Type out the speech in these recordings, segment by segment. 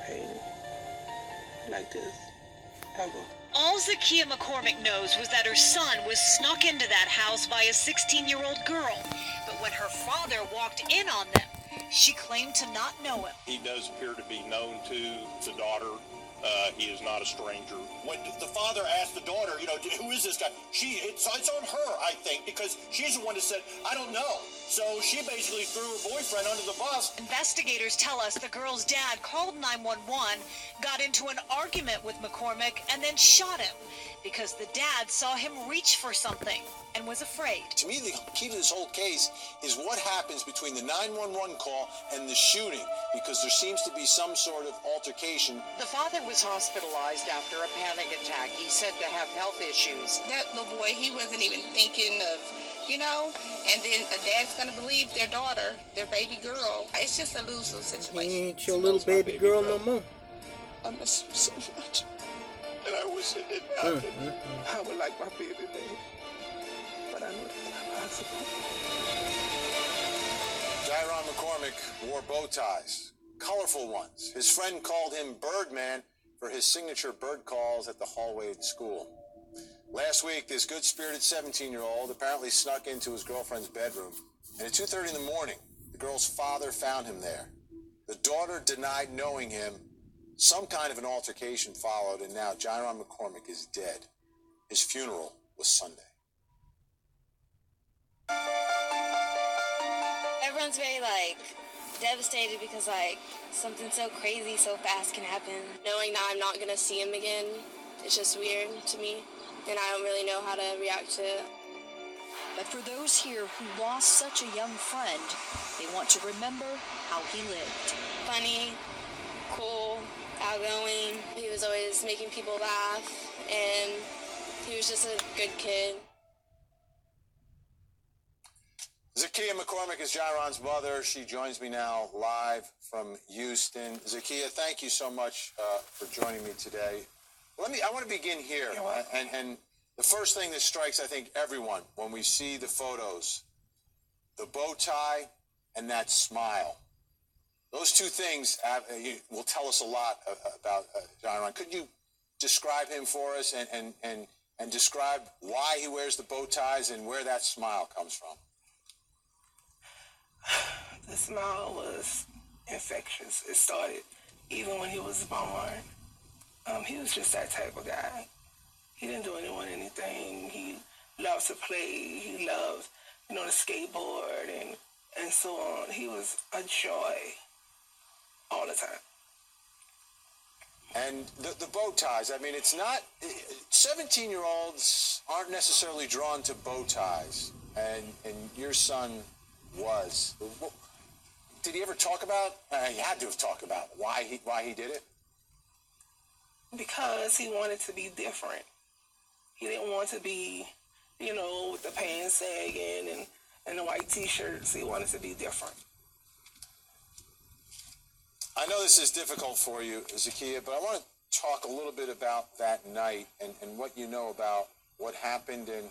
anticipated like this ever. All Zakiya McCormick knows was that her son was snuck into that house by a 16-year-old girl. But when her father walked in on them, she claimed to not know him. He does appear to be known to the daughter. He is not a stranger. When the father asked the daughter, who is this guy? It's on her, I think, because she's the one that said, I don't know. So she basically threw her boyfriend under the bus. Investigators tell us the girl's dad called 911, got into an argument with McCormick, and then shot him because the dad saw him reach for something and was afraid. To me, the key to this whole case is what happens between the 911 call and the shooting, because there seems to be some sort of altercation. The father was hospitalized after a panic attack. He's said to have health issues. That little boy, he wasn't even thinking of, and then the dad's going to believe their daughter, their baby girl. It's just a lose-lose situation. He ain't your little baby girl no more. I miss him so much, and I wish it didn't happen. I would like my baby baby, but I know that's not possible. Johran McCormick wore bow ties, colorful ones. His friend called him Birdman for his signature bird calls at the hallway at school. Last week, this good-spirited 17-year-old apparently snuck into his girlfriend's bedroom, and at 2:30 in the morning, the girl's father found him there. The daughter denied knowing him. Some kind of an altercation followed, and now Johran McCormick is dead. His funeral was Sunday. Everyone's very, devastated because, something so crazy so fast can happen. Knowing that I'm not going to see him again, it's just weird to me, and I don't really know how to react to it. But for those here who lost such a young friend, they want to remember how he lived. Funny, cool, outgoing. He was always making people laugh, and he was just a good kid. Zakiya McCormick is Johran's mother. She joins me now live from Houston. Zakiya, thank you so much for joining me today. I want to begin here. And the first thing that strikes, I think, everyone when we see the photos, the bow tie and that smile. Those two things will tell us a lot about Johran. Could you describe him for us and describe why he wears the bow ties and where that smile comes from? The smile was infectious. It started even when he was born. He was just that type of guy. He didn't do anyone anything. He loved to play. He loved, to skateboard and so on. He was a joy all the time. And the bow ties, it's not, 17-year-olds aren't necessarily drawn to bow ties, and your son was. Did he ever talk about, he had to have talked about why he did it? Because he wanted to be different. He didn't want to be, with the pants sagging and the white T-shirts. He wanted to be different. I know this is difficult for you, Zakiya, but I want to talk a little bit about that night and what you know about what happened. And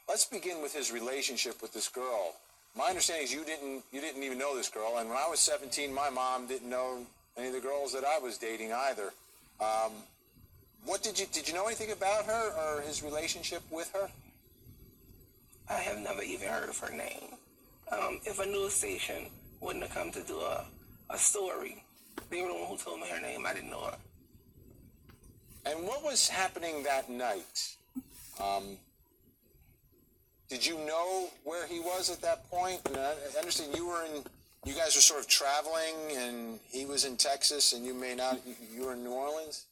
let's begin with his relationship with this girl. My understanding is you didn't even know this girl, and when I was 17, my mom didn't know any of the girls that I was dating either. Did you know anything about her or his relationship with her? I have never even heard of her name. If a news station wouldn't have come to do a story, they were the one who told me her name. I didn't know her. And what was happening that night? Did you know where he was at that point? And I understand you guys were sort of traveling, and he was in Texas, and you were in New Orleans?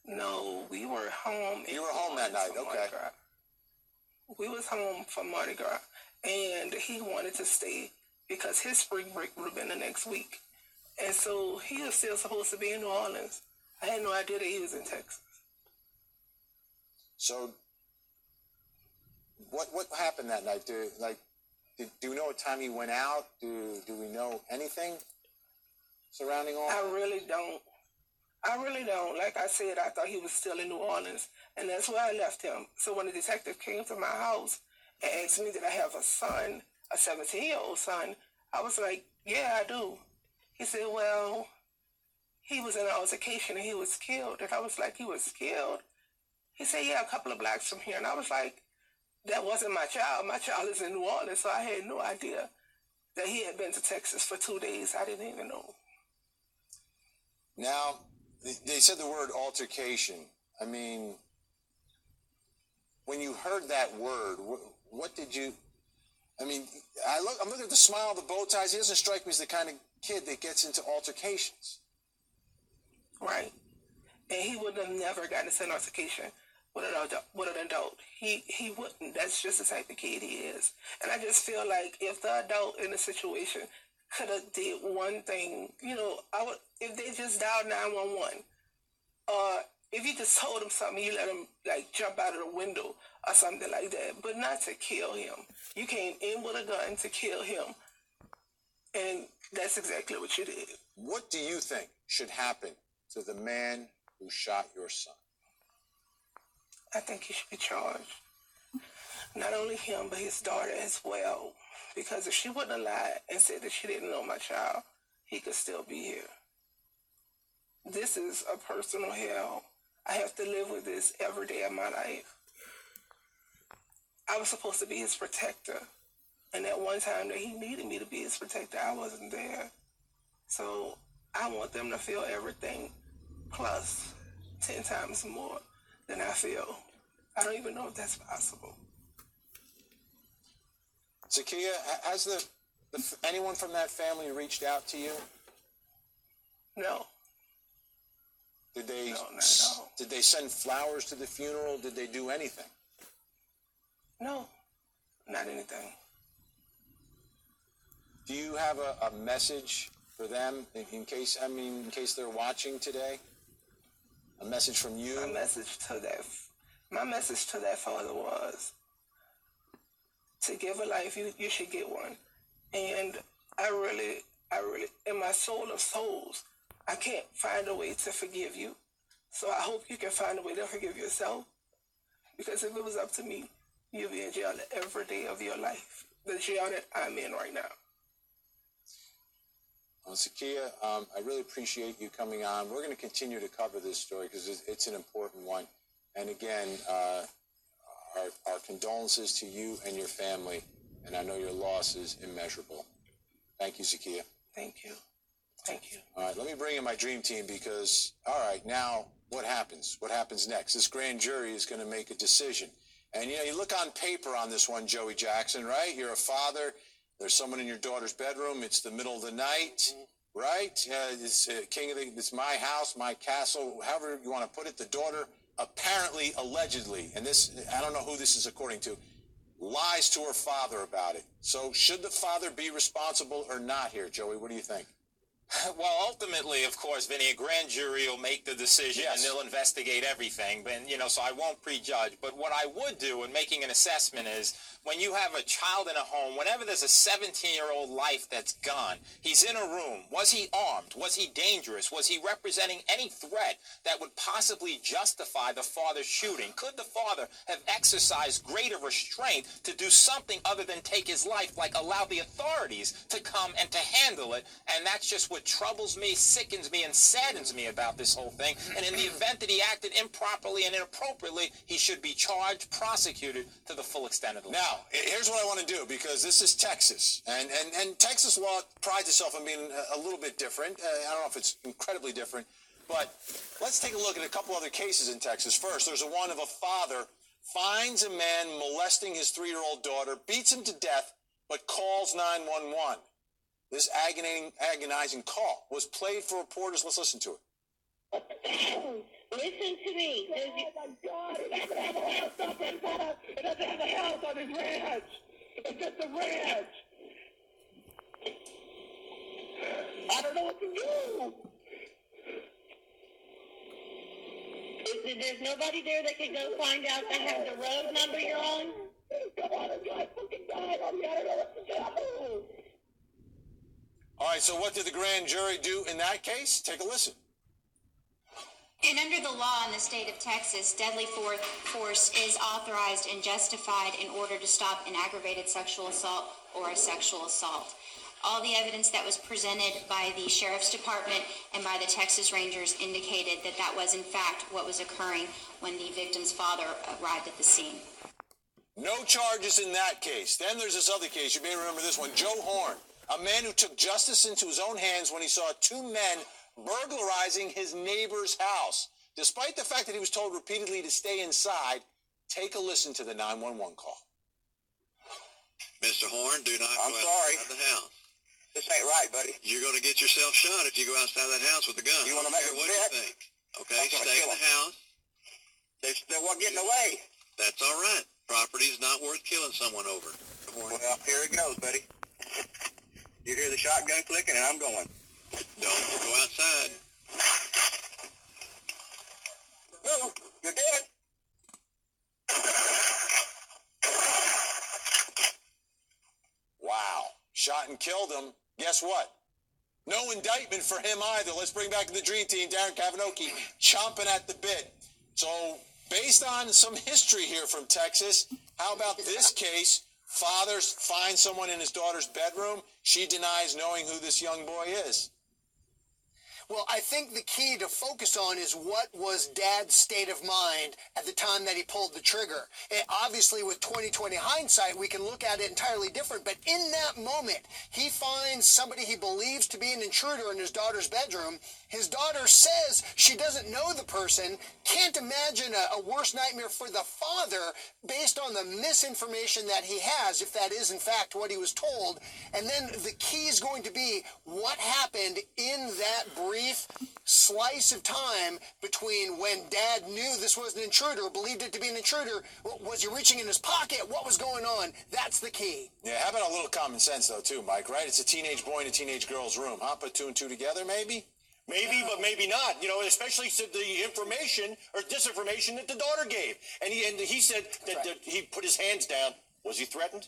No, we were home. You were home that night, okay. We was home from Mardi Gras, and he wanted to stay because his spring break would have been the next week. And so he was still supposed to be in New Orleans. I had no idea that he was in Texas. So what happened that night? Do we know what time he went out? Do we know anything surrounding all that? I really don't. Like I said, I thought he was still in New Orleans, and that's where I left him. So when the detective came to my house and asked me, did I have a son, a 17-year-old son, I was like, yeah, I do. He said, well, he was in an altercation and he was killed. And I was like, he was killed? He said, yeah, a couple of blocks from here. And I was like, that wasn't my child. My child is in New Orleans, so I had no idea that he had been to Texas for 2 days. I didn't even know. Now, they said the word altercation. I mean, when you heard that word, what did you... I mean, I'm looking at the smile, the bow ties. He doesn't strike me as the kind of kid that gets into altercations. Right. And he would have never gotten into an altercation with an adult. He wouldn't. That's just the type of kid he is. And I just feel like if the adult in the situation could have did one thing, you know, if they just dialed 911, or if you just told him something, you let him like jump out of the window or something like that, but not to kill him. You came in with a gun to kill him, and that's exactly what you did. What do you think should happen to the man who shot your son? I think he should be charged. Not only him, but his daughter as well. Because if she wouldn't have lied and said that she didn't know my child, he could still be here. This is a personal hell. I have to live with this every day of my life. I was supposed to be his protector. And that one time that he needed me to be his protector, I wasn't there. So I want them to feel everything plus 10 times more than I feel. I don't even know if that's possible. Zakiya, has anyone from that family reached out to you? No. Did they? No, not at all. Did they send flowers to the funeral? Did they do anything? No, not anything. Do you have a message for them in case they're watching today? A message from you? My message to that father was, to give a life, you should get one. And I really, in my soul of souls, I can't find a way to forgive you. So I hope you can find a way to forgive yourself. Because if it was up to me, you'd be in jail every day of your life. The jail that I'm in right now. Well, Zakiya, I really appreciate you coming on. We're going to continue to cover this story because it's an important one. And again, our condolences to you and your family. And I know your loss is immeasurable. Thank you, Zakiya. Thank you. Thank you. All right, let me bring in my dream team because, all right, now what happens? What happens next? This grand jury is going to make a decision. And, you look on paper on this one, Joey Jackson, right? You're a father. There's someone in your daughter's bedroom. It's the middle of the night, right? It's my house, my castle, however you want to put it. The daughter apparently, allegedly, and this, I don't know who this is according to, lies to her father about it. So should the father be responsible or not here, Joey? What do you think? Well, ultimately, of course, Vinny, a grand jury will make the decision, yes, and they'll investigate everything. But, so I won't prejudge. But what I would do in making an assessment is when you have a child in a home, whenever there's a 17-year-old life that's gone, he's in a room. Was he armed? Was he dangerous? Was he representing any threat that would possibly justify the father's shooting? Could the father have exercised greater restraint to do something other than take his life, like allow the authorities to come and to handle it? And that's just what troubles me, sickens me, and saddens me about this whole thing. And in the event that he acted improperly and inappropriately, he should be charged, prosecuted to the full extent of the law. Now, here's what I want to do, because this is Texas, and Texas law prides itself on being a little bit different. I don't know if it's incredibly different, but let's take a look at a couple other cases in Texas. First, there's one of a father finds a man molesting his 3-year-old daughter, beats him to death, but calls 911. This agonizing call was played for reporters. Let's listen to it. Listen to me. Oh, my God. It doesn't have a house up in front. It doesn't have a house on his ranch. It's just a ranch. I don't know what to do. There's nobody there that can go find out that has the road number you're on? Come on, I fucking died on me. I don't know what to do. All right, so what did the grand jury do in that case? Take a listen. And under the law in the state of Texas, deadly force is authorized and justified in order to stop an aggravated sexual assault or a sexual assault. All the evidence that was presented by the Sheriff's Department and by the Texas Rangers indicated that that was in fact what was occurring when the victim's father arrived at the scene. No charges in that case. Then there's this other case. You may remember this one. Johran, a man who took justice into his own hands when he saw two men burglarizing his neighbor's house. Despite the fact that he was told repeatedly to stay inside, take a listen to the 911 call. Mr. Horn, do not I'm go sorry. outside the house. This ain't right, buddy. You're going to get yourself shot if you go outside that house with a gun. You want to I make don't a care what bet? you think. Okay, stay in the house. They weren't getting away. That's all right. Property's not worth killing someone over. Well, here it goes, buddy. You hear the shotgun clicking, and I'm going. Don't go outside. No, you're dead. Wow. Shot and killed him. Guess what? No indictment for him either. Let's bring back the dream team. Darren Kavanoki chomping at the bit. So, based on some history here from Texas, how about this case? Father finds someone in his daughter's bedroom. She denies knowing who this young boy is. Well, I think the key to focus on is what was Dad's state of mind at the time that he pulled the trigger. And obviously, with 20/20 hindsight, we can look at it entirely different. But in that moment, he finds somebody he believes to be an intruder in his daughter's bedroom. His daughter says she doesn't know the person. Can't imagine a worse nightmare for the father based on the misinformation that he has, if that is in fact what he was told. And then the key is going to be what happened in that brief slice of time between when Dad knew this was an intruder, believed it to be an intruder. Was he reaching in his pocket? What was going on? That's the key. Yeah, how about a little common sense, though, too, Mike, right? It's a teenage boy in a teenage girl's room. Huh? Put two and two together, maybe? Maybe, but maybe not. You know, especially the information or disinformation that the daughter gave. And he said that he put his hands down. Was he threatened?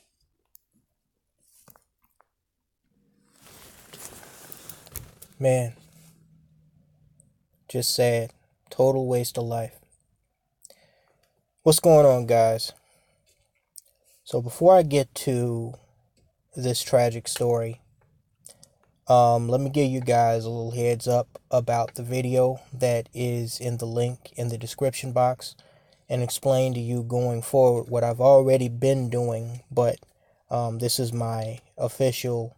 Man, just sad. Total waste of life. What's going on, guys? So before I get to this tragic story, let me give you guys a little heads up about the video that is in the link in the description box and explain to you going forward what I've already been doing, but this is my official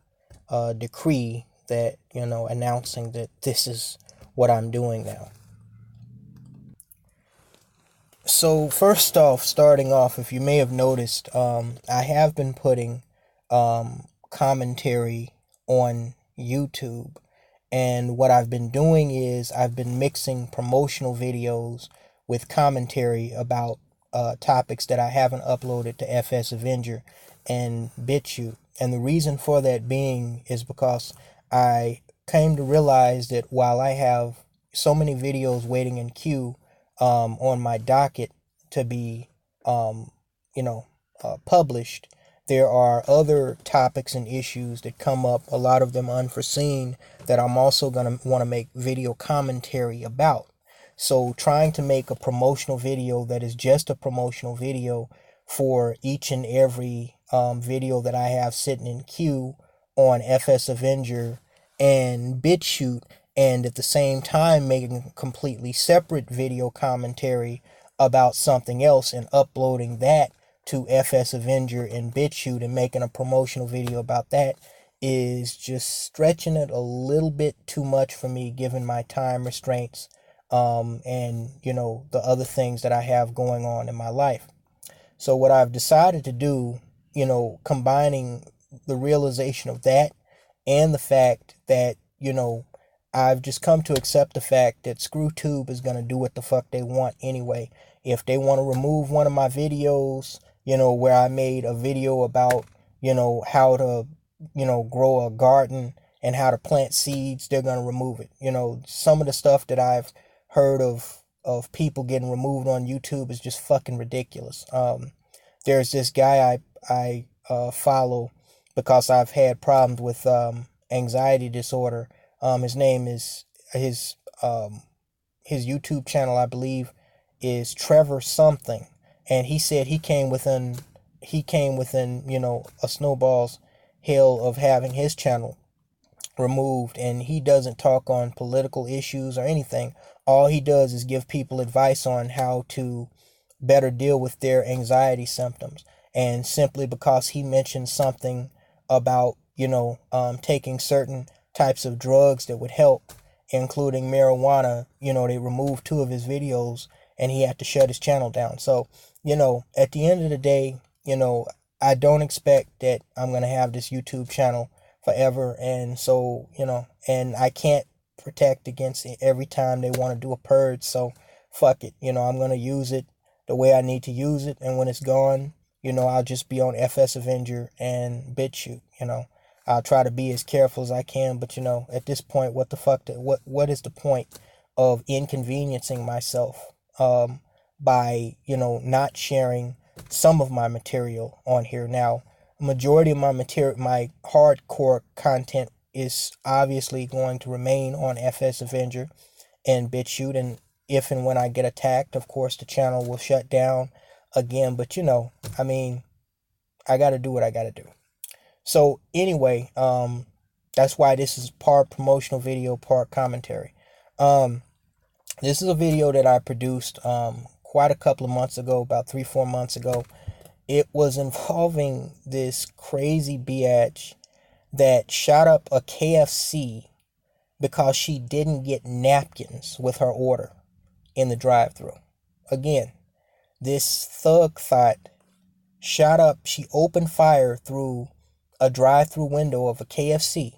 decree that, announcing that this is what I'm doing now. So first off, starting off, if you may have noticed, I have been putting commentary on YouTube, and what I've been doing is I've been mixing promotional videos with commentary about topics that I haven't uploaded to FS Avenger and BitChute. And the reason for that being is because I came to realize that while I have so many videos waiting in queue on my docket to be published, there are other topics and issues that come up, a lot of them unforeseen, that I'm also going to want to make video commentary about. So trying to make a promotional video that is just a promotional video for each and every video that I have sitting in queue on FS Avenger and BitChute, and at the same time making a completely separate video commentary about something else and uploading that to FS Avenger and BitChute and making a promotional video about that is just stretching it a little bit too much for me, given my time restraints and the other things that I have going on in my life. So what I've decided to do, combining the realization of that and the fact that I've just come to accept the fact that ScrewTube is going to do what the fuck they want anyway. If they want to remove one of my videos, where I made a video about, how to, grow a garden and how to plant seeds, they're going to remove it. Some of the stuff that I've heard of people getting removed on YouTube is just fucking ridiculous. There's this guy I follow because I've had problems with anxiety disorder. His name is his YouTube channel, I believe, is Trevor something, and he said he came within a snowball's hell of having his channel removed, and he doesn't talk on political issues or anything. All he does is give people advice on how to better deal with their anxiety symptoms. And simply because he mentioned something about, taking certain types of drugs that would help, including marijuana, they removed 2 of his videos and he had to shut his channel down. So, at the end of the day, I don't expect that I'm going to have this YouTube channel forever. And so, and I can't protect against it every time they want to do a purge. So fuck it. I'm going to use it the way I need to use it. And when it's gone, I'll just be on FS Avenger and BitChute. I'll try to be as careful as I can. But, at this point, what the fuck, what is the point of inconveniencing myself by, not sharing some of my material on here? Now, majority of my material, my hardcore content, is obviously going to remain on FS Avenger and BitChute, and if and when I get attacked, of course the channel will shut down again. But I gotta do what I gotta do. So anyway, that's why this is part promotional video, part commentary. This is a video that I produced quite a couple of months ago, about 3-4 months ago. It was involving this crazy biatch that shot up a KFC because she didn't get napkins with her order in the drive-thru. Again, this thug thought she opened fire through a drive-thru window of a KFC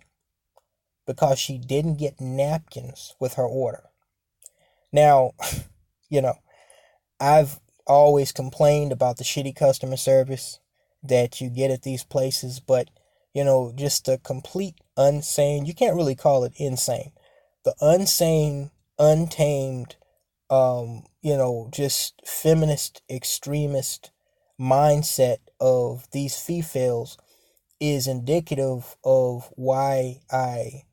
because she didn't get napkins with her order. Now, I've always complained about the shitty customer service that you get at these places, but just the complete insane, you can't really call it insane, the insane, untamed, just feminist extremist mindset of these females is indicative of why I,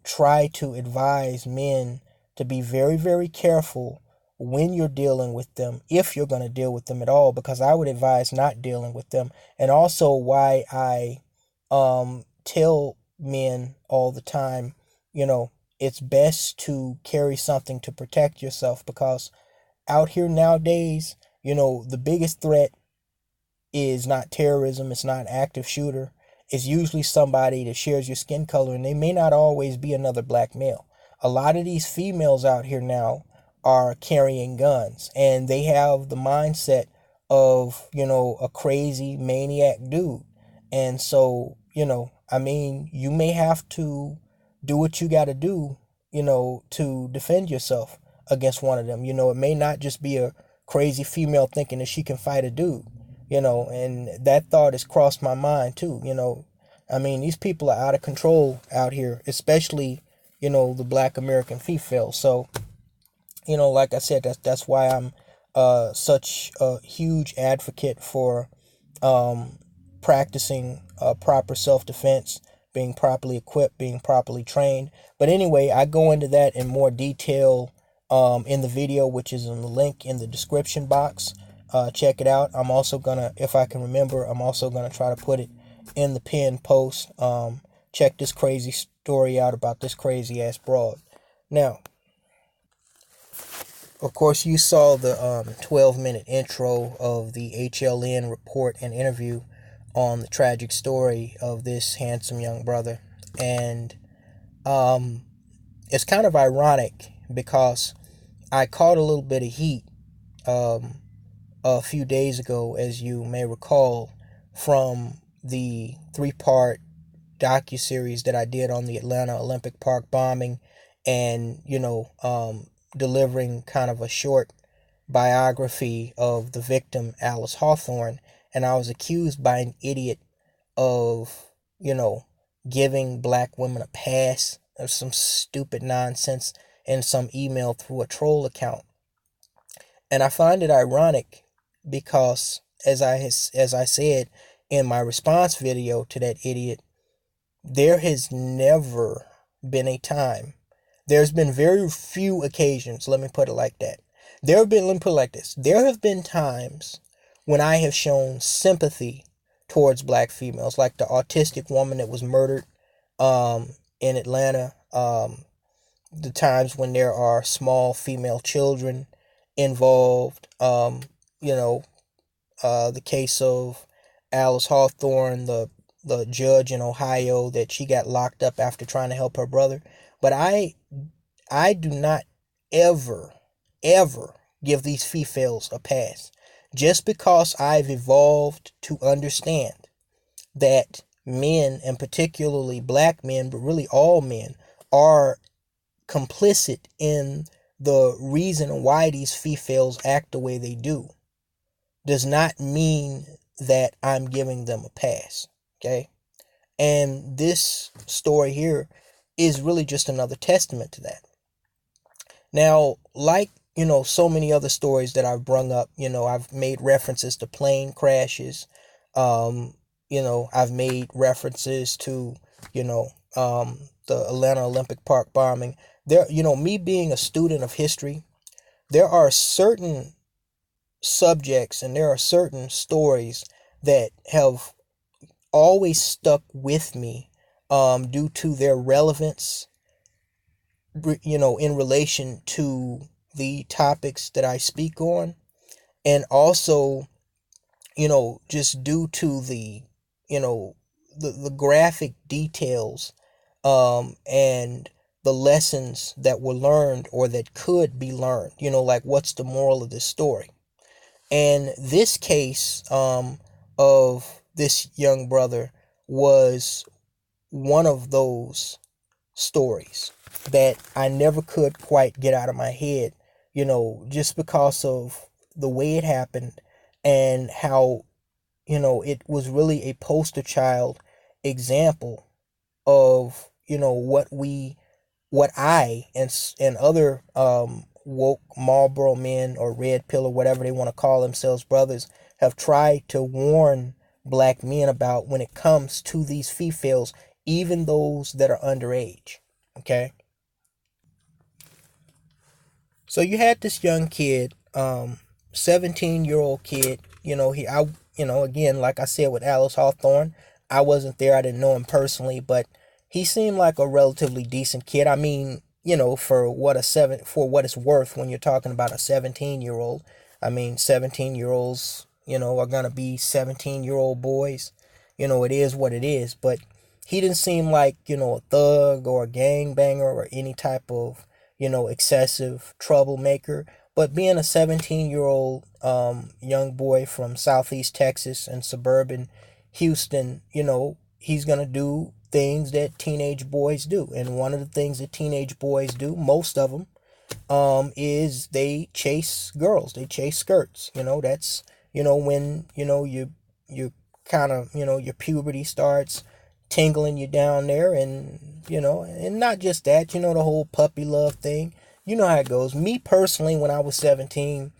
try to advise men to be very, very careful when you're dealing with them, if you're going to deal with them at all, because I would advise not dealing with them. And also why I tell men all the time, it's best to carry something to protect yourself, because out here nowadays, the biggest threat is not terrorism, it's not active shooter. It's usually somebody that shares your skin color, and they may not always be another black male. A lot of these females out here now are carrying guns, and they have the mindset of, a crazy maniac dude. And so, you may have to do what you got to do, to defend yourself against one of them. It may not just be a crazy female thinking that she can fight a dude, and that thought has crossed my mind too. These people are out of control out here, especially, the black American female. So, like I said, that's why I'm such a huge advocate for practicing proper self-defense, being properly equipped, being properly trained. But anyway, I go into that in more detail in the video, which is in the link in the description box. Check it out. I'm also gonna, if I can remember, I'm also gonna try to put it in the pinned post. Check this crazy story out about this crazy ass broad. Now, of course, you saw the 12-minute intro of the HLN report and interview on the tragic story of this handsome young brother. And it's kind of ironic because I caught a little bit of heat a few days ago, as you may recall, from the 3-part docuseries that I did on the Atlanta Olympic Park bombing, and delivering kind of a short biography of the victim, Alice Hawthorne. And I was accused by an idiot of, giving black women a pass or some stupid nonsense in some email through a troll account. And I find it ironic because, as I said in my response video to that idiot, there has never been a time, there's been very few occasions, let me put it like that. Let me put it like this. There have been times when I have shown sympathy towards black females, like the autistic woman that was murdered in Atlanta, the times when there are small female children involved, the case of Alice Hawthorne, the judge in Ohio, that she got locked up after trying to help her brother. But I do not ever give these females a pass. Just because I've evolved to understand that men, and particularly black men, but really all men, are complicit in the reason why these females act the way they do, does not mean that I'm giving them a pass. Okay? And this story here is really just another testament to that. Now, like, so many other stories that I've brung up, I've made references to plane crashes. I've made references to, the Atlanta Olympic Park bombing. There, me being a student of history, there are certain subjects and there are certain stories that have always stuck with me, due to their relevance, in relation to the topics that I speak on, and also, just due to the, the graphic details, and the lessons that were learned or that could be learned, like what's the moral of this story. And this case, of this young brother was one of those stories that I never could quite get out of my head, just because of the way it happened and how, it was really a poster child example of, what I and other woke Marlboro men or red pill or whatever they want to call themselves, brothers, have tried to warn black men about when it comes to these females, even those that are underage. Okay? So you had this young kid, 17-year-old kid, again, like I said with Alice Hawthorne, I wasn't there, I didn't know him personally, but he seemed like a relatively decent kid. I mean, for what it's worth, when you're talking about a 17-year-old, I mean, 17-year-olds, are gonna be 17-year-old boys. It is what it is, but he didn't seem like, a thug or a gangbanger or any type of, excessive troublemaker. But being a 17-year-old young boy from Southeast Texas and suburban Houston, he's going to do things that teenage boys do. And one of the things that teenage boys do, most of them, is they chase girls. They chase skirts. That's, when, you kind of, your puberty starts tingling you down there, and and not just that, the whole puppy love thing. You know how it goes. Me personally, when I was 17,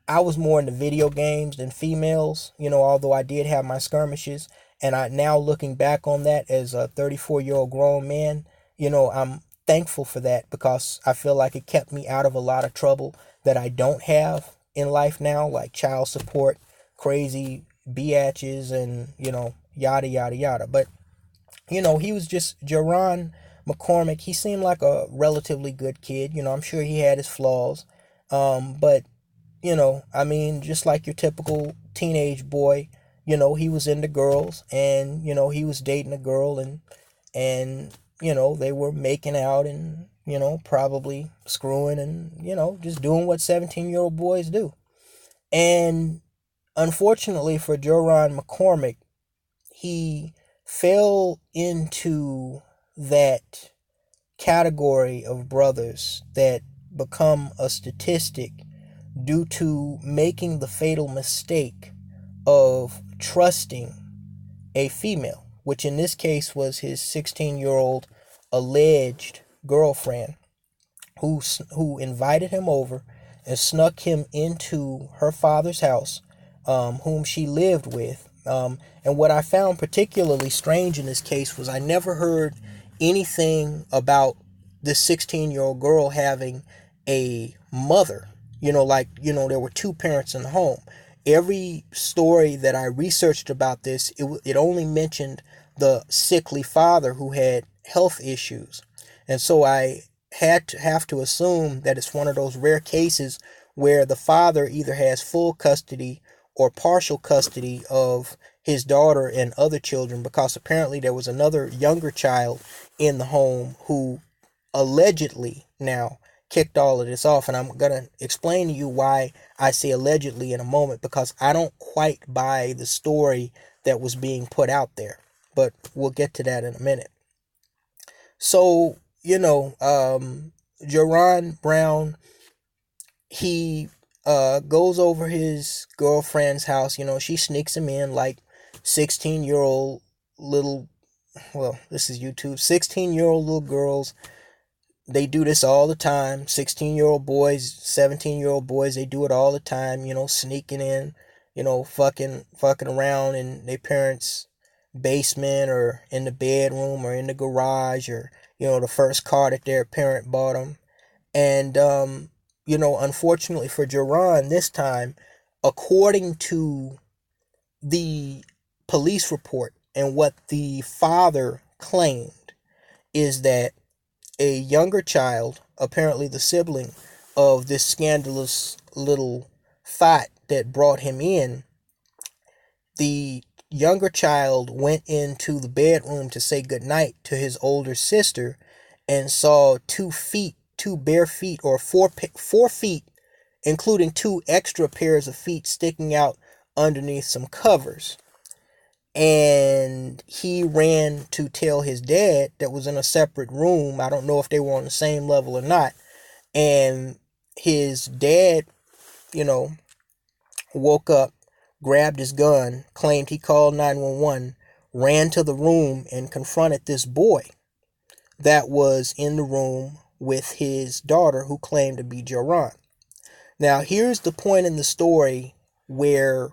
I was more into video games than females, although I did have my skirmishes. And I, now looking back on that as a 34-year-old grown man, I'm thankful for that, because I feel like it kept me out of a lot of trouble that I don't have in life now, like child support, crazy biatches, and, yada, yada, yada. But, he was just Johran McCormick. He seemed like a relatively good kid. I'm sure he had his flaws. But, I mean, just like your typical teenage boy, he was into girls, and, he was dating a girl, and they were making out, and, probably screwing, and, just doing what 17-year-old boys do. And unfortunately for Johran McCormick, he fell into that category of brothers that become a statistic due to making the fatal mistake of trusting a female, which in this case was his 16-year-old alleged girlfriend, who invited him over and snuck him into her father's house, whom she lived with. And what I found particularly strange in this case was I never heard anything about this 16-year-old girl having a mother. There were two parents in the home. every story that I researched about this, it only mentioned the sickly father who had health issues. And so I have to assume that it's one of those rare cases where the father either has full custody or partial custody of his daughter and other children, because apparently there was another younger child in the home who allegedly now kicked all of this off. And I'm going to explain to you why I say allegedly in a moment, because I don't quite buy the story that was being put out there. But we'll get to that in a minute. So, Johran Brown, he goes over his girlfriend's house. She sneaks him in like 16-year-old little, well, this is YouTube, 16-year-old little girls. They do this all the time. 16-year-old boys, 17-year-old boys, they do it all the time, sneaking in, fucking around in their parents' basement or in the bedroom or in the garage, or, the first car that their parent bought them. And, unfortunately for Johran this time, according to the police report and what the father claimed, is that a younger child, apparently the sibling of this scandalous little thought that brought him in, the younger child went into the bedroom to say goodnight to his older sister and saw 2 bare feet, or four feet, including 2 extra pairs of feet sticking out underneath some covers. And he ran to tell his dad that was in a separate room. I don't know if they were on the same level or not. And his dad, woke up, grabbed his gun, claimed he called 911, ran to the room and confronted this boy that was in the room with his daughter, who claimed to be Johran. Now, here's the point in the story where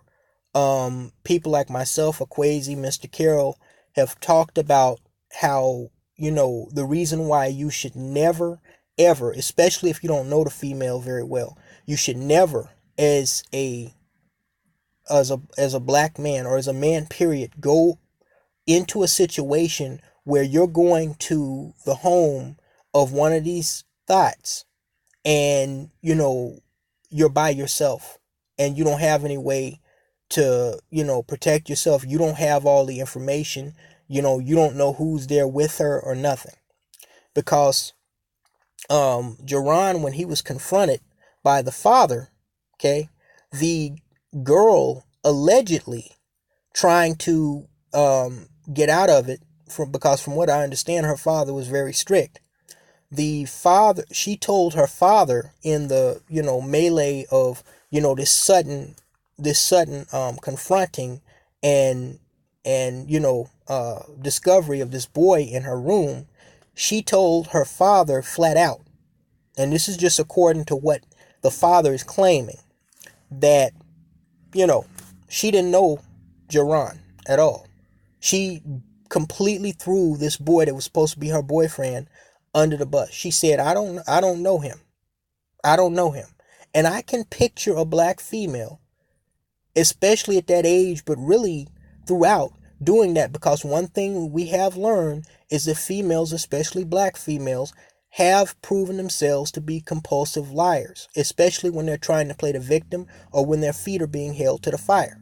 people like myself, Aquazi, Mr. Carroll, have talked about how, the reason why you should never, ever, especially if you don't know the female very well, you should never, as a black man, or as a man, period, go into a situation where you're going to the home of one of these thoughts and, you're by yourself and you don't have any way to, protect yourself. You don't have all the information. You don't know who's there with her or nothing. Because Johran, when he was confronted by the father, okay, the girl allegedly trying to get out of it, because from what I understand, her father was very strict. She told her father in the, melee of, this sudden confronting and discovery of this boy in her room, she told her father flat out, and this is just according to what the father is claiming, that, she didn't know Johran at all. She completely threw this boy that was supposed to be her boyfriend under the bus. She said, I don't know him. I don't know him. And I can picture a black female, especially at that age, but really throughout, doing that, because one thing we have learned is that females, especially black females, have proven themselves to be compulsive liars, especially when they're trying to play the victim or when their feet are being held to the fire.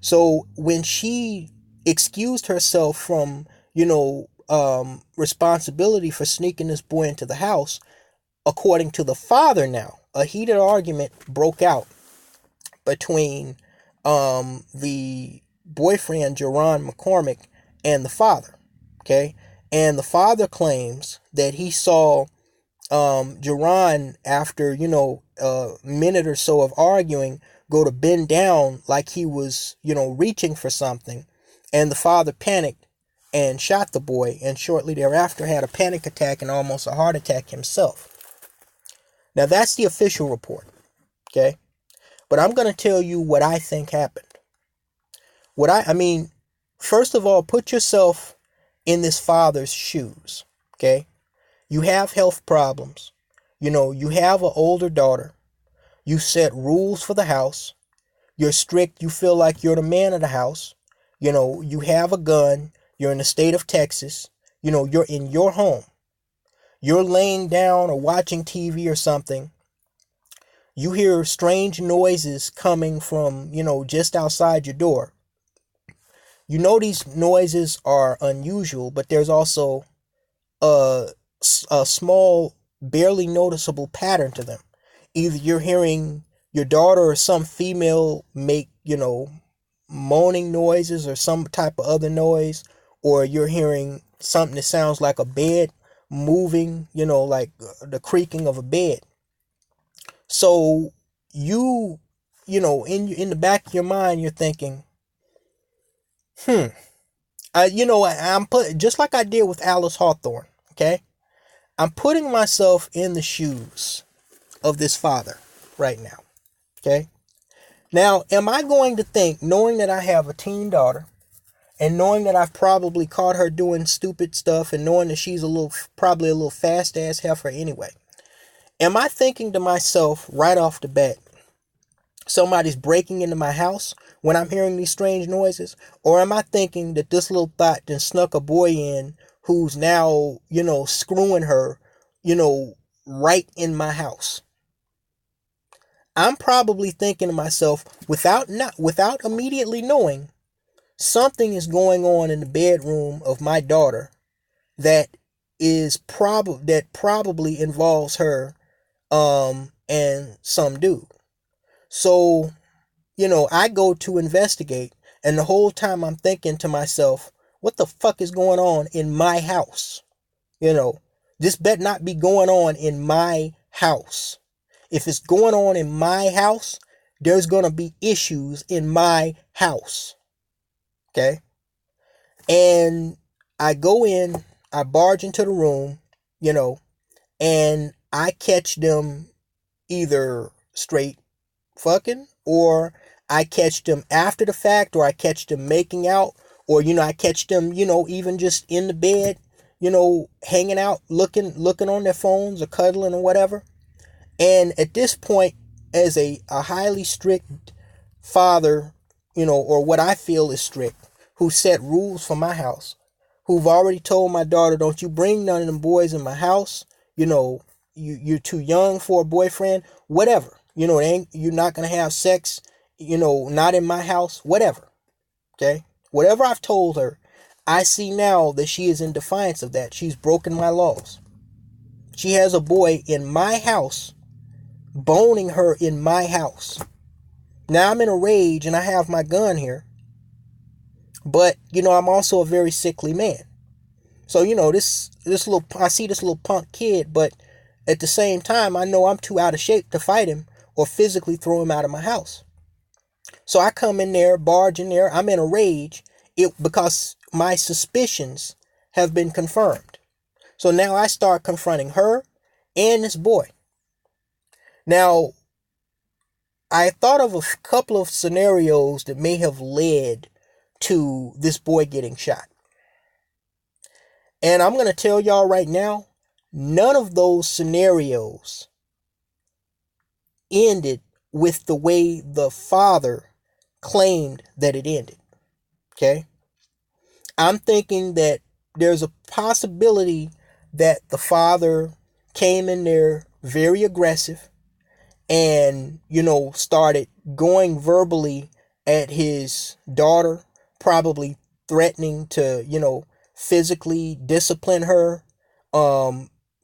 So when she excused herself from, responsibility for sneaking this boy into the house, according to the father now, a heated argument broke out between the boyfriend, Johran McCormick, and the father. Okay? And the father claims that he saw Johran, after, a minute or so of arguing, go to bend down like he was, reaching for something. And the father panicked and shot the boy, and shortly thereafter had a panic attack and almost a heart attack himself. Now, that's the official report. Okay? But I'm going to tell you what I think happened. First of all, put yourself in this father's shoes. Okay? You have health problems. You have an older daughter. You set rules for the house. You're strict. You feel like you're the man of the house. You know, you have a gun. You're in the state of Texas. You know, you're in your home. You're laying down or watching TV or something. You hear strange noises coming from, you know, just outside your door. You know these noises are unusual, but there's also a small, barely noticeable pattern to them. Either you're hearing your daughter or some female make, you know, moaning noises or some type of other noise, or you're hearing something that sounds like a bed moving, you know, like the creaking of a bed. So you know, in the back of your mind, you're thinking, I'm put just like I did with Alice Hawthorne. Okay, I'm putting myself in the shoes of this father right now. Okay, now am I going to think, knowing that I have a teen daughter, and knowing that I've probably caught her doing stupid stuff, and knowing that she's probably a little fast ass heifer anyway, am I thinking to myself right off the bat, somebody's breaking into my house when I'm hearing these strange noises? Or am I thinking that this little thought then snuck a boy in who's now, you know, screwing her, you know, right in my house? I'm probably thinking to myself, without immediately knowing, something is going on in the bedroom of my daughter that probably involves her and some dude. So, you know, I go to investigate, and the whole time I'm thinking to myself, what the fuck is going on in my house? You know, this better not be going on in my house. If it's going on in my house, there's going to be issues in my house. Okay? And I go in, I barge into the room, you know, and I catch them either straight fucking, or I catch them after the fact, or I catch them making out, or, you know, I catch them, you know, even just in the bed, you know, hanging out, looking on their phones or cuddling or whatever. And at this point, as a highly strict father, you know, or what I feel is strict, who set rules for my house, who've already told my daughter, don't you bring none of them boys in my house, you know, you're too young for a boyfriend, whatever. You know, you're not going to have sex, you know, not in my house, whatever. Okay? Whatever I've told her, I see now that she is in defiance of that. She's broken my laws. She has a boy in my house, boning her in my house. Now I'm in a rage and I have my gun here. But, you know, I'm also a very sickly man. So, you know, I see this little punk kid, but at the same time, I know I'm too out of shape to fight him or physically throw him out of my house. So I come in there, barge in there, I'm in a rage because my suspicions have been confirmed. So now I start confronting her and this boy. Now, I thought of a couple of scenarios that may have led to this boy getting shot. And I'm going to tell y'all right now, none of those scenarios ended with the way the father claimed that it ended. Okay? I'm thinking that there's a possibility that the father came in there very aggressive and, you know, started going verbally at his daughter, probably threatening to, you know, physically discipline her,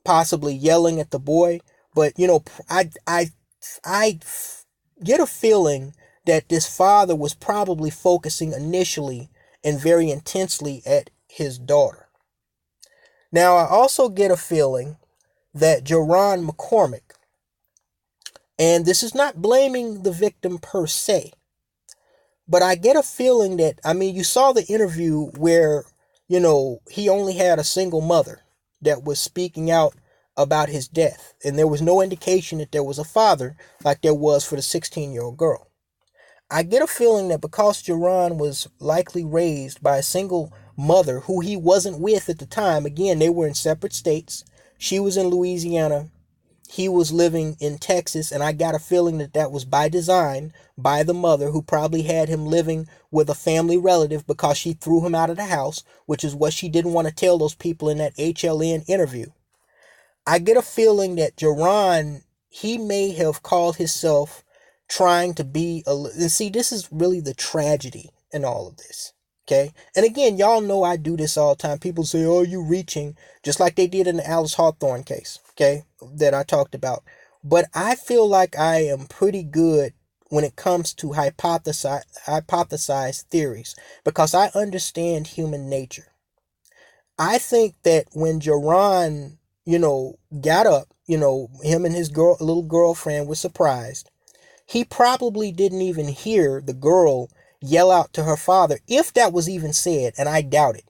possibly yelling at the boy. But, you know, I get a feeling that this father was probably focusing initially and very intensely at his daughter. Now, I also get a feeling that Johran McCormick, and this is not blaming the victim per se, but I get a feeling that, I mean, you saw the interview where, you know, he only had a single mother that was speaking out about his death. And there was no indication that there was a father like there was for the 16-year-old girl. I get a feeling that because Johran was likely raised by a single mother who he wasn't with at the time, again, they were in separate states. She was in Louisiana. he was living in Texas, and I got a feeling that that was by design by the mother, who probably had him living with a family relative because she threw him out of the house, which is what she didn't want to tell those people in that HLN interview. I get a feeling that Johran, he may have called himself trying to be and see, this is really the tragedy in all of this. Okay. And again, y'all know I do this all the time. People say, oh, you reaching, just like they did in the Alice Hawthorne case. Okay. That I talked about. But I feel like I am pretty good when it comes to hypothesize theories, because I understand human nature. I think that when Johran, got up, him and his little girlfriend were surprised. He probably didn't even hear the girl yell out to her father, if that was even said, and I doubt it.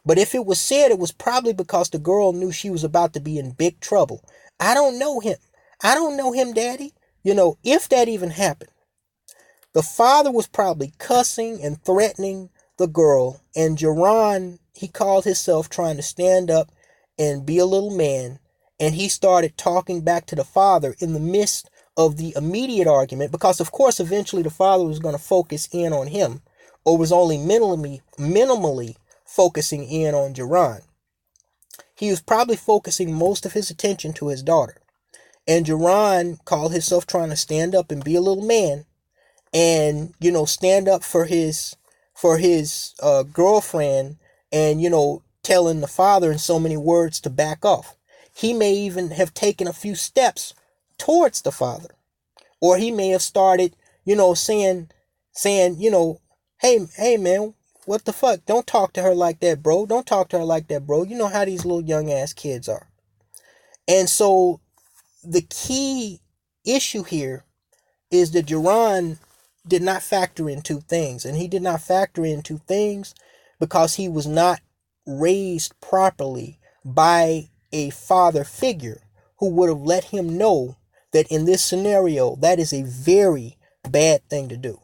But if it was said, it was probably because the girl knew she was about to be in big trouble. I don't know him. I don't know him, Daddy. If that even happened. The father was probably cussing and threatening the girl, and Johran, he called himself trying to stand up and be a little man, and he started talking back to the father in the midst of the immediate argument, because of course eventually the father was going to focus in on him, or was only minimally focusing in on Johran. He was probably focusing most of his attention to his daughter, and Johran called himself trying to stand up and be a little man, and stand up for his girlfriend, and telling the father in so many words to back off. He may even have taken a few steps towards the father, or he may have started saying hey man, what the fuck, don't talk to her like that, bro, don't talk to her like that, bro. You know how these little young ass kids are. And so the key issue here is that Johran did not factor in two things, and he did not factor in two things because he was not raised properly by a father figure who would have let him know that in this scenario, that is a very bad thing to do.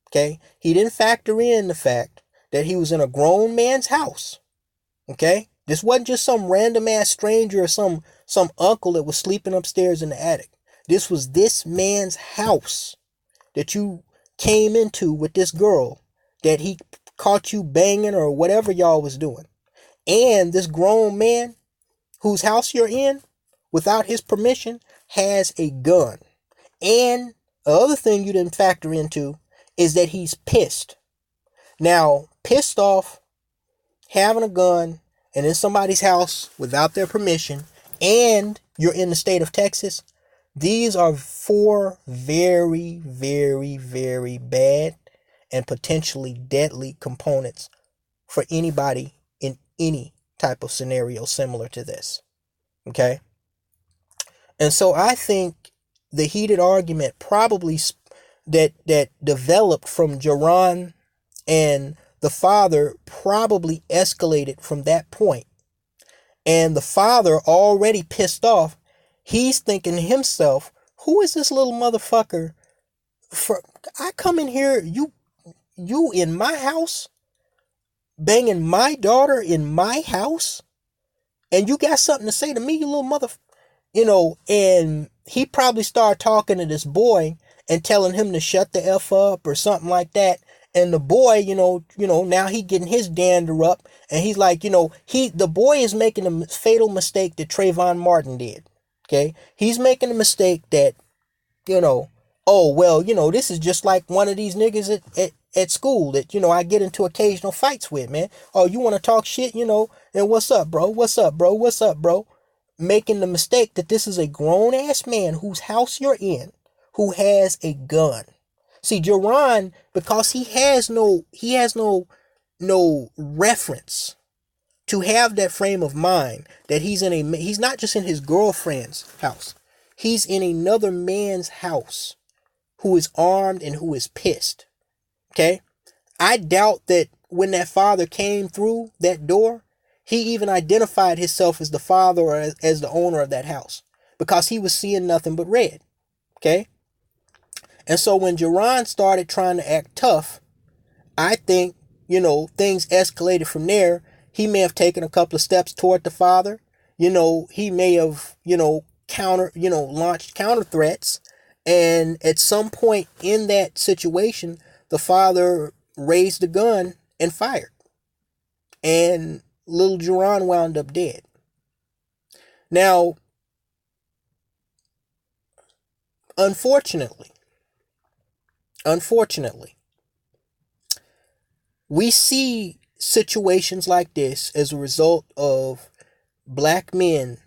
Okay? He didn't factor in the fact that he was in a grown man's house. Okay? This wasn't just some random ass stranger or some uncle that was sleeping upstairs in the attic. This was this man's house that you came into with this girl that he caught you banging or whatever y'all was doing. And this grown man whose house you're in without his permission has a gun. And the other thing you didn't factor into is that he's pissed. Now, pissed off, having a gun, and in somebody's house without their permission, and you're in the state of Texas, these are four very, very, very bad and potentially deadly components for anybody in any type of scenario similar to this. Okay? And so I think the heated argument probably that developed from Johran and the father probably escalated from that point. And the father, already pissed off, he's thinking to himself, who is this little motherfucker? I come in here, you in my house, banging my daughter in my house, and you got something to say to me, you little and he probably started talking to this boy and telling him to shut the F up or something like that. And the boy, now he getting his dander up, and he's like, the boy is making a fatal mistake that Trayvon Martin did. Okay. He's making a mistake that, this is just like one of these niggas at school that, I get into occasional fights with, man. Oh, you want to talk shit, and what's up, bro? What's up, bro? What's up, bro? Making the mistake that this is a grown ass man whose house you're in, who has a gun. See, Johran, because he has no reference to have that frame of mind that he's not just in his girlfriend's house. He's in another man's house who is armed and who is pissed. Okay? I doubt that when that father came through that door, he even identified himself as the father or as the owner of that house, because he was seeing nothing but red. Okay? And so when Johran started trying to act tough, I think, things escalated from there. He may have taken a couple of steps toward the father. He may have, launched counter threats. And at some point in that situation, the father raised a gun and fired. And little Johran wound up dead. Now, unfortunately, we see situations like this as a result of black men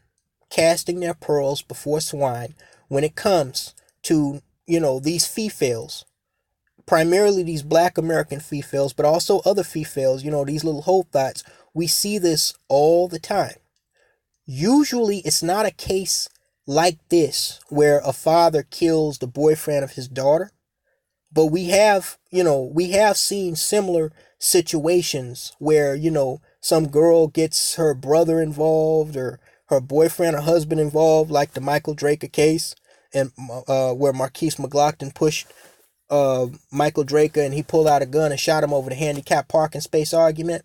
casting their pearls before swine when it comes to, these females, primarily these black American females, but also other females, these little whole thoughts. We see this all the time. Usually it's not a case like this where a father kills the boyfriend of his daughter, but we have seen similar situations where, some girl gets her brother involved or her boyfriend or husband involved, like the Michael Draker case, and where Marquise McLaughlin pushed Michael Draker and he pulled out a gun and shot him over the handicapped parking space argument,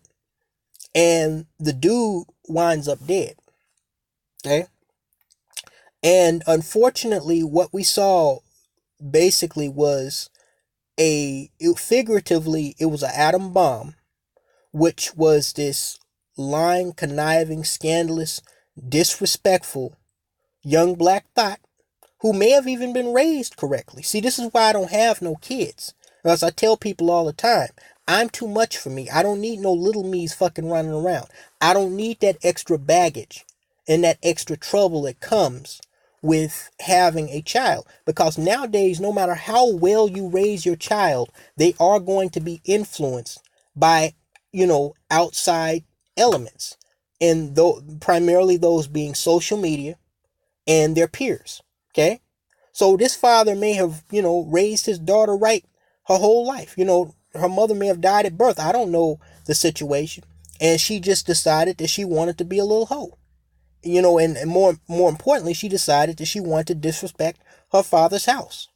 and the dude winds up dead. Okay, and unfortunately, what we saw basically was figuratively, it was an atom bomb, which was this lying, conniving, scandalous, disrespectful young black thought who may have even been raised correctly. See, this is why I don't have no kids. As I tell people all the time, I'm too much for me. I don't need no little me's fucking running around. I don't need that extra baggage and that extra trouble that comes with having a child, because nowadays, no matter how well you raise your child, they are going to be influenced by, outside elements, and primarily those being social media and their peers. Okay, so this father may have, raised his daughter right her whole life. Her mother may have died at birth. I don't know the situation, and she just decided that she wanted to be a little hoe. And more importantly, she decided that she wanted to disrespect her father's house.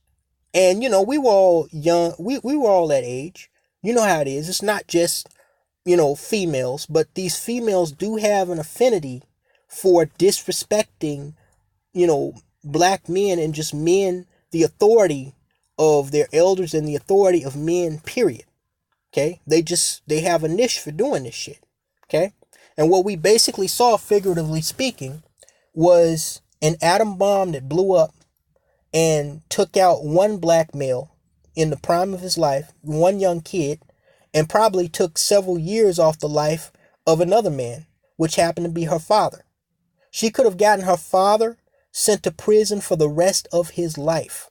And, we were all young. We were all that age. You know how it is. It's not just, females, but these females do have an affinity for disrespecting, black men and just men, the authority of their elders and the authority of men, period. Okay? They have a niche for doing this shit. Okay? And what we basically saw, figuratively speaking, was an atom bomb that blew up and took out one black male in the prime of his life, one young kid, and probably took several years off the life of another man, which happened to be her father. She could have gotten her father sent to prison for the rest of his life.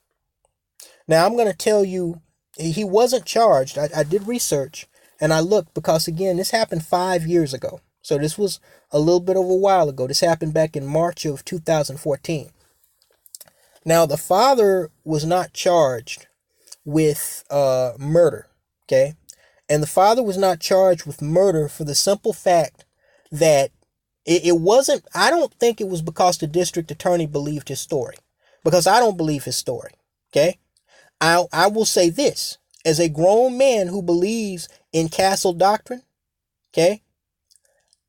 Now, I'm going to tell you, he wasn't charged. I did research and I looked, because, again, this happened 5 years ago. So this was a little bit of a while ago. This happened back in March of 2014. Now, the father was not charged with murder, okay? And the father was not charged with murder for the simple fact that it wasn't, I don't think it was because the district attorney believed his story, because I don't believe his story, okay? I will say this, as a grown man who believes in castle doctrine, okay?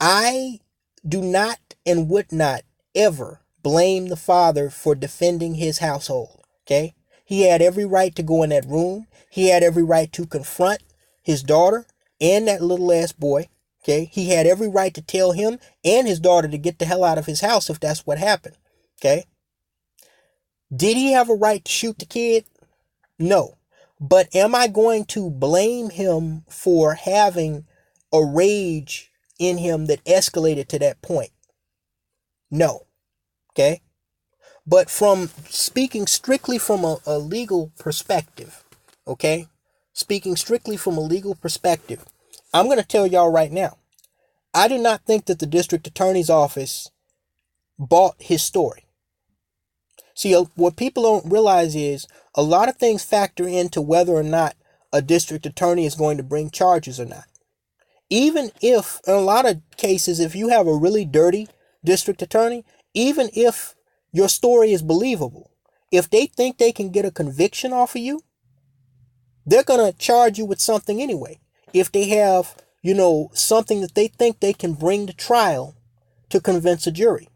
I do not and would not ever blame the father for defending his household, okay? He had every right to go in that room. He had every right to confront his daughter and that little ass boy, okay? He had every right to tell him and his daughter to get the hell out of his house if that's what happened, okay? Did he have a right to shoot the kid? No. But am I going to blame him for having a rage in him that escalated to that point? No. Okay? But from speaking strictly from a legal perspective, okay? Speaking strictly from a legal perspective, I'm going to tell y'all right now, I do not think that the district attorney's office bought his story. See, what people don't realize is a lot of things factor into whether or not a district attorney is going to bring charges or not. Even if, in a lot of cases, if you have a really dirty district attorney, even if your story is believable, if they think they can get a conviction off of you, they're going to charge you with something anyway. If they have, something that they think they can bring to trial to convince a jury.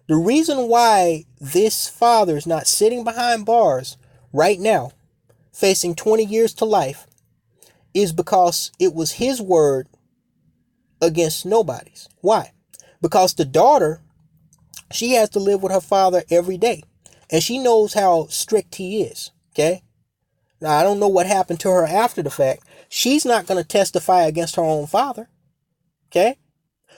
The reason why this father is not sitting behind bars right now, facing 20 years to life, is because it was his word against nobody's. Why? Because the daughter, she has to live with her father every day. And she knows how strict he is. Okay? Now, I don't know what happened to her after the fact. She's not going to testify against her own father. Okay?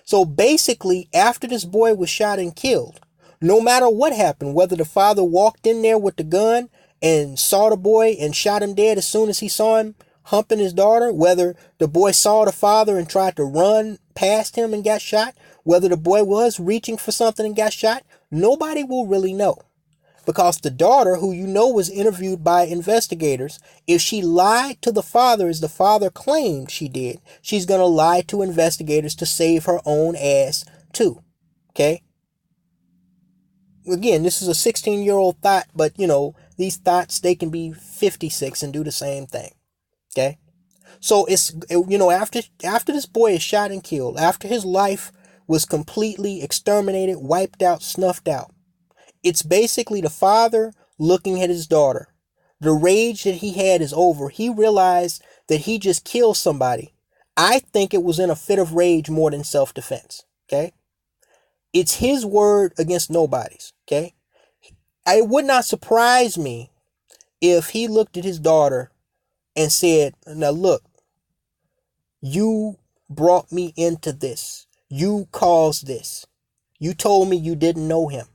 So basically, after this boy was shot and killed, no matter what happened, whether the father walked in there with the gun and saw the boy and shot him dead as soon as he saw him humping his daughter, whether the boy saw the father and tried to run past him and got shot, whether the boy was reaching for something and got shot, nobody will really know. Because the daughter, who you know was interviewed by investigators, if she lied to the father as the father claimed she did, she's going to lie to investigators to save her own ass too. Okay? Again, this is a 16-year-old thought, but you know, these thoughts, they can be 56 and do the same thing. Okay? So it's, you know, after this boy is shot and killed, after his life was completely exterminated, wiped out, snuffed out, it's basically the father looking at his daughter. The rage that he had is over. He realized that he just killed somebody. I think it was in a fit of rage more than self-defense. Okay? It's his word against nobody's. Okay? It would not surprise me if he looked at his daughter and said, now look, you brought me into this. You caused this. You told me you didn't know him.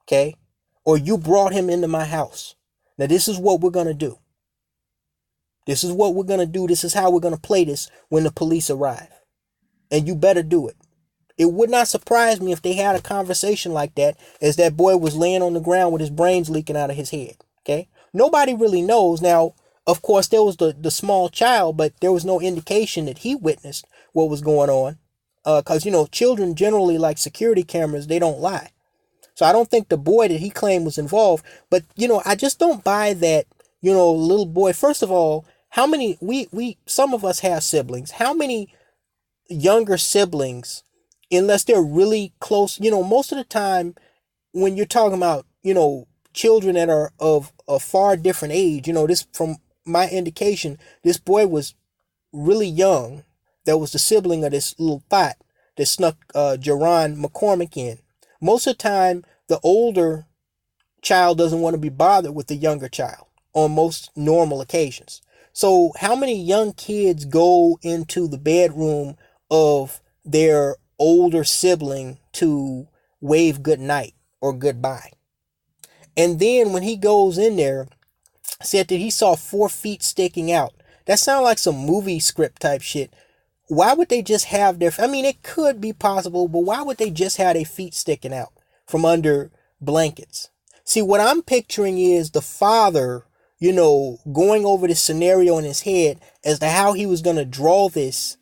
Okay? Or you brought him into my house. Now this is what we're going to do. This is what we're going to do. This is how we're going to play this when the police arrive. And you better do it. It would not surprise me if they had a conversation like that as that boy was laying on the ground with his brains leaking out of his head. Okay? Nobody really knows. Now, of course, there was the small child, but there was no indication that he witnessed what was going on. Because, you know, children generally, like security cameras, they don't lie. So I don't think the boy that he claimed was involved. But, you know, I just don't buy that, you know, little boy. First of all, how many, some of us have siblings. How many younger siblings, unless they're really close, you know, most of the time when you're talking about, you know, children that are of a far different age, you know, this, from my indication, this boy was really young. That was the sibling of this little thought that snuck Johran McCormick in. Most of the time, the older child doesn't want to be bothered with the younger child on most normal occasions. So how many young kids go into the bedroom of their older sibling to wave goodnight or goodbye? And then when he goes in there, said that he saw 4 feet sticking out. That sounds like some movie script type shit. Why would they just have their, I mean, it could be possible, but why would they just have their feet sticking out from under blankets? See, what I'm picturing is the father, you know, going over this scenario in his head as to how he was going to draw this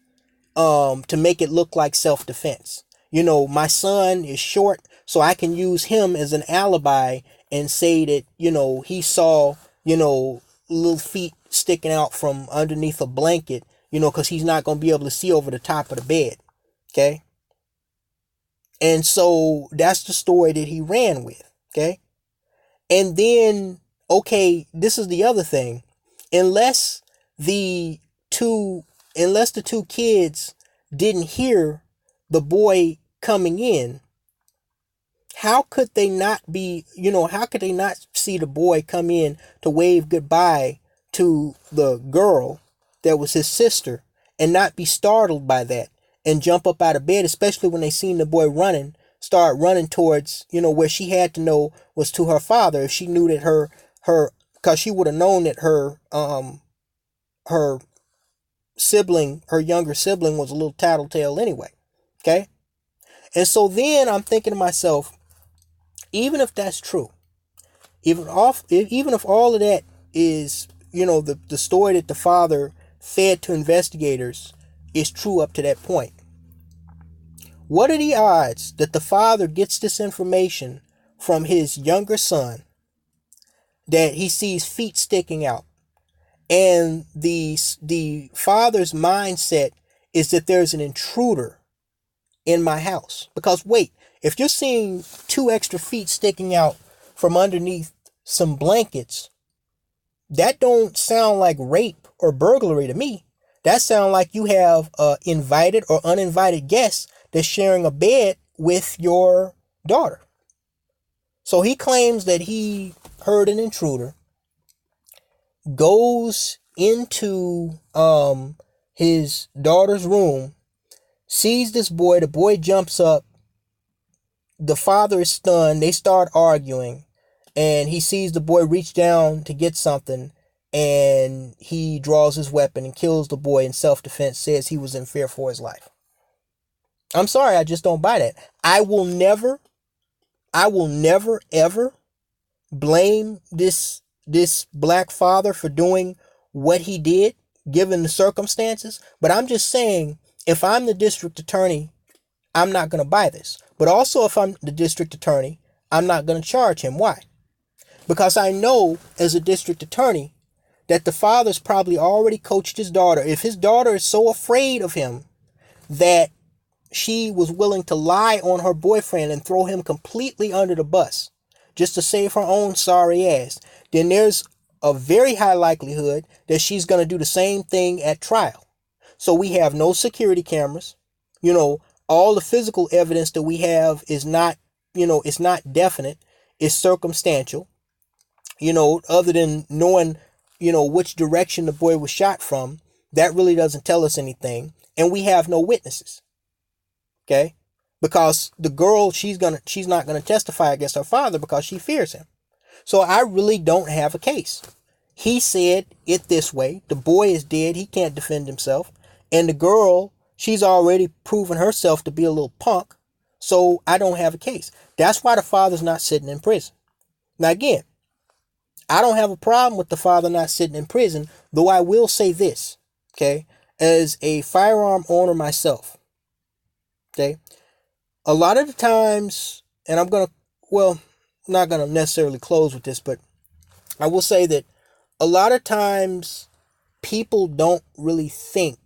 to make it look like self-defense. You know, my son is short, so I can use him as an alibi and say that, you know, he saw, you know, little feet sticking out from underneath a blanket, you know, because he's not going to be able to see over the top of the bed. Okay? And so that's the story that he ran with. Okay? And then, okay, this is the other thing. Unless the two kids didn't hear the boy coming in, how could they not be, you know, how could they not see the boy come in to wave goodbye to the girl that was his sister and not be startled by that and jump up out of bed, especially when they seen the boy start running towards, you know, where she had to know was to her father. If she knew that her, because she would have known that her sibling, her younger sibling, was a little tattletale anyway. Okay? And so then I'm thinking to myself, even if that's true, even if all of that is, you know, the story that the father fed to investigators is true up to that point, what are the odds that the father gets this information from his younger son, that he sees feet sticking out, and the father's mindset is that there's an intruder in my house. Because wait, if you're seeing 2 extra feet sticking out from underneath some blankets, that don't sound like rape or burglary to me. That sounds like you have invited or uninvited guests that's sharing a bed with your daughter. So he claims that he heard an intruder, goes into his daughter's room, sees this boy. The boy jumps up. The father is stunned. They start arguing, and he sees the boy reach down to get something, and he draws his weapon and kills the boy in self-defense, says he was in fear for his life. I'm sorry, I just don't buy that. I will never ever blame this black father for doing what he did given the circumstances, but I'm just saying, if I'm the district attorney, I'm not going to buy this. But also, if I'm the district attorney, I'm not going to charge him. Why? Because I know as a district attorney that the father's probably already coached his daughter. If his daughter is so afraid of him that she was willing to lie on her boyfriend and throw him completely under the bus just to save her own sorry ass, then there's a very high likelihood that she's going to do the same thing at trial. So we have no security cameras. All the physical evidence that we have is not, it's not definite. It's circumstantial. Other than knowing, which direction the boy was shot from, that really doesn't tell us anything. And we have no witnesses. Okay? Because the girl, she's not going to testify against her father because she fears him. So I really don't have a case. He said it this way. The boy is dead. He can't defend himself. And the girl, she's already proven herself to be a little punk. So I don't have a case. That's why the father's not sitting in prison. Now again, I don't have a problem with the father not sitting in prison, though I will say this, okay, as a firearm owner myself, okay, a lot of the times, and I'm not going to necessarily close with this, but I will say that a lot of times people don't really think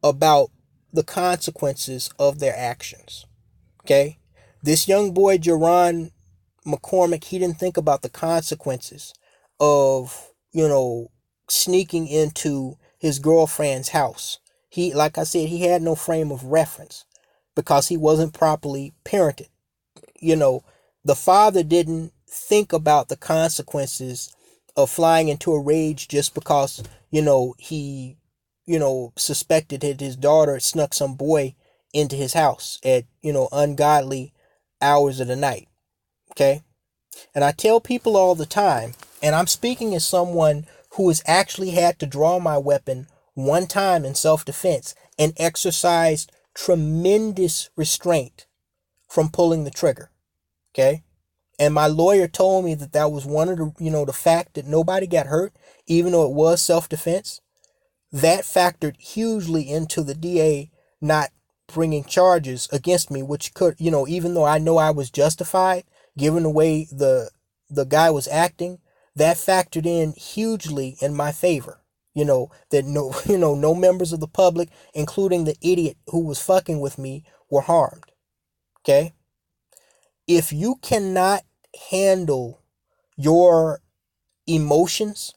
about the consequences of their actions, okay? This young boy, Johran McCormick, he didn't think about the consequences of, sneaking into his girlfriend's house. He, like I said, he had no frame of reference because he wasn't properly parented. The father didn't think about the consequences of flying into a rage just because, he, suspected that his daughter snuck some boy into his house at, ungodly hours of the night. Okay? And I tell people all the time, and I'm speaking as someone who has actually had to draw my weapon one time in self-defense and exercised tremendous restraint from pulling the trigger. Okay? And my lawyer told me that was one of the, the fact that nobody got hurt, even though it was self-defense. That factored hugely into the DA not bringing charges against me, which could, even though I know I was justified, given the way the guy was acting, that factored in hugely in my favor. That no members of the public, including the idiot who was fucking with me, were harmed. Okay? If you cannot handle your emotions,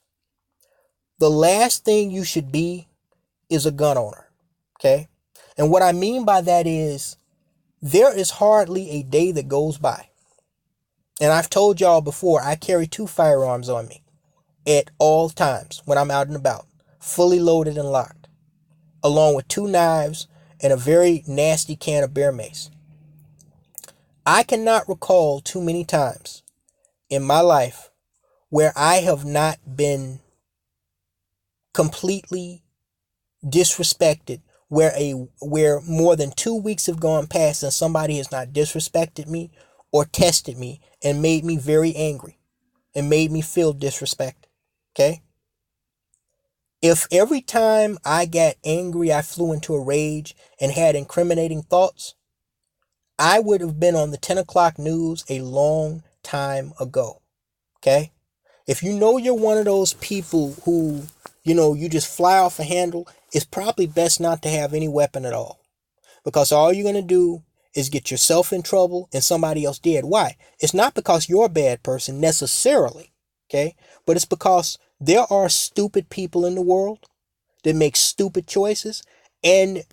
the last thing you should be is a gun owner. Okay? And what I mean by that is there is hardly a day that goes by. And I've told y'all before, I carry 2 firearms on me at all times when I'm out and about, fully loaded and locked, along with 2 knives and a very nasty can of bear mace. I cannot recall too many times in my life where I have not been completely disrespected, where more than 2 weeks have gone past and somebody has not disrespected me or tested me and made me very angry and made me feel disrespected. Okay? If every time I got angry I flew into a rage and had incriminating thoughts, I would have been on the 10 o'clock news a long time ago. Okay? If you know you're one of those people who, you just fly off a handle, it's probably best not to have any weapon at all. because all you're going to do is get yourself in trouble and somebody else dead. Why? It's not because you're a bad person necessarily, okay? But it's because there are stupid people in the world that make stupid choices, and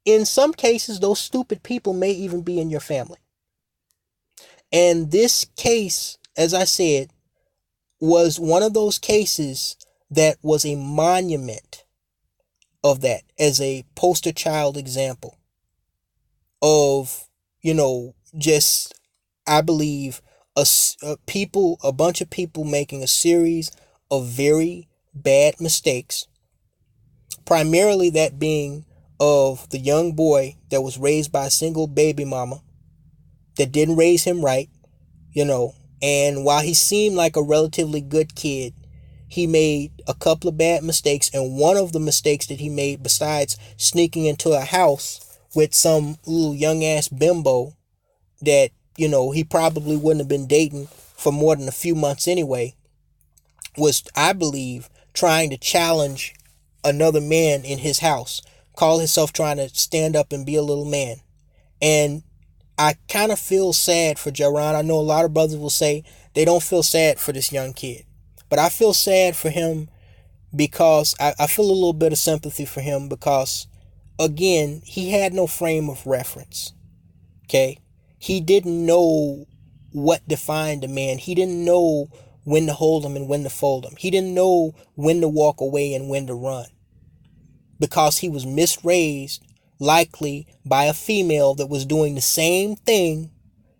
in some cases, those stupid people may even be in your family. And this case, as I said, was one of those cases that was a monument of that, as a poster child example of, just, I believe, a bunch of people making a series of very bad mistakes, primarily that being of the young boy that was raised by a single baby mama that didn't raise him right, and while he seemed like a relatively good kid, he made a couple of bad mistakes. And one of the mistakes that he made, besides sneaking into a house with some little young ass bimbo that, he probably wouldn't have been dating for more than a few months anyway, was, I believe, trying to challenge another man in his house, call himself trying to stand up and be a little man. And I kind of feel sad for Johran. I know a lot of brothers will say they don't feel sad for this young kid, but I feel sad for him because I feel a little bit of sympathy for him because, again, he had no frame of reference. Okay? He didn't know what defined a man. He didn't know when to hold him and when to fold him. He didn't know when to walk away and when to run, because he was misraised, likely by a female that was doing the same thing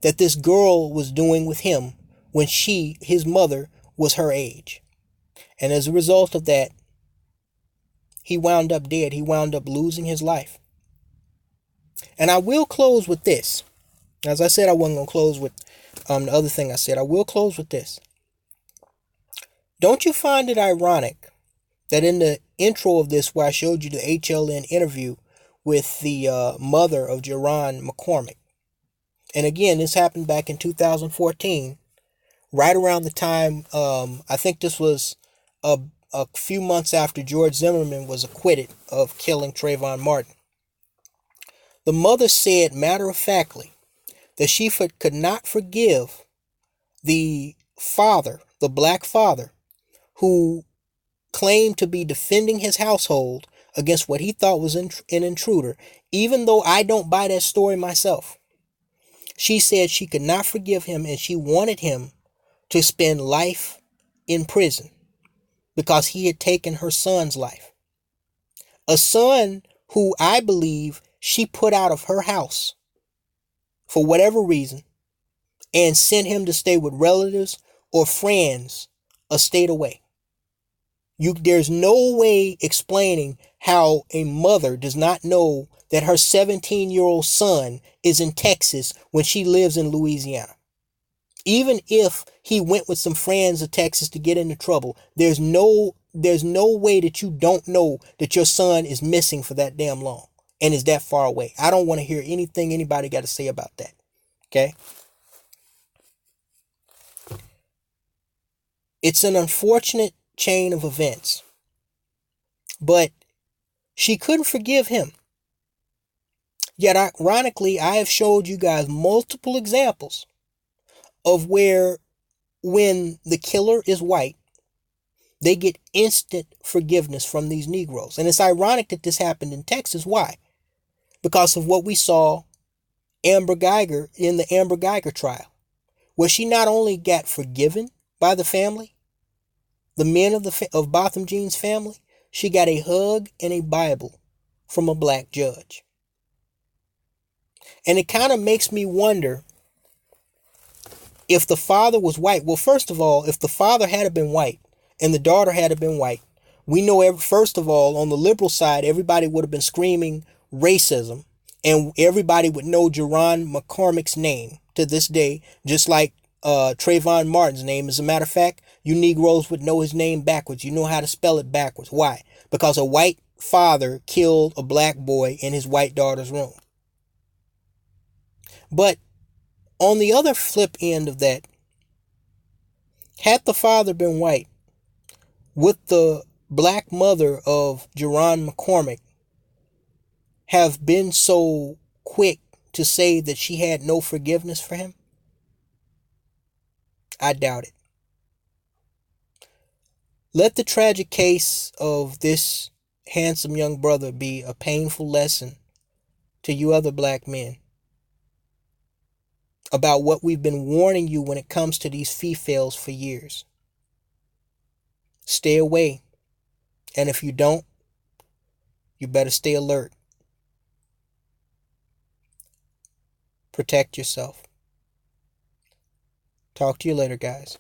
that this girl was doing with him when his mother, was her age. And as a result of that, he wound up dead. He wound up losing his life. And I will close with this. As I said, I wasn't going to close with the other thing I said. I will close with this. Don't you find it ironic that in the intro of this, where I showed you the HLN interview with the mother of Johran McCormick, and again, this happened back in 2014, right around the time, I think this was a few months after George Zimmerman was acquitted of killing Trayvon Martin. The mother said, matter-of-factly, that she could not forgive the father, the black father, who claimed to be defending his household against what he thought was an intruder, even though I don't buy that story myself. She said she could not forgive him, and she wanted him to spend life in prison because he had taken her son's life. A son who I believe she put out of her house for whatever reason and sent him to stay with relatives or friends a state away. There's no way explaining how a mother does not know that her 17-year-old son is in Texas when she lives in Louisiana. Even if he went with some friends to Texas to get into trouble, there's no way that you don't know that your son is missing for that damn long and is that far away. I don't want to hear anything anybody got to say about that. Okay? It's an unfortunate chain of events, but she couldn't forgive him. Yet ironically, I have showed you guys multiple examples of where, when the killer is white, they get instant forgiveness from these Negroes. And it's ironic that this happened in Texas. Why? Because of what we saw Amber Geiger in the Amber Geiger trial, where she not only got forgiven by the family, the men of Botham Jean's family, she got a hug and a Bible from a black judge. And it kind of makes me wonder if the father was white. Well, first of all, if the father had been white and the daughter had been white, we know, first of all, on the liberal side, everybody would have been screaming racism, and everybody would know Johran McCormick's name to this day, just like Trayvon Martin's name. As a matter of fact, you Negroes would know his name backwards. You know how to spell it backwards. Why? Because a white father killed a black boy in his white daughter's room. But on the other flip end of that, had the father been white, would the black mother of Johran McCormick have been so quick to say that she had no forgiveness for him? I doubt it. Let the tragic case of this handsome young brother be a painful lesson to you other black men about what we've been warning you when it comes to these females for years. Stay away. And if you don't, you better stay alert. Protect yourself. Talk to you later, guys.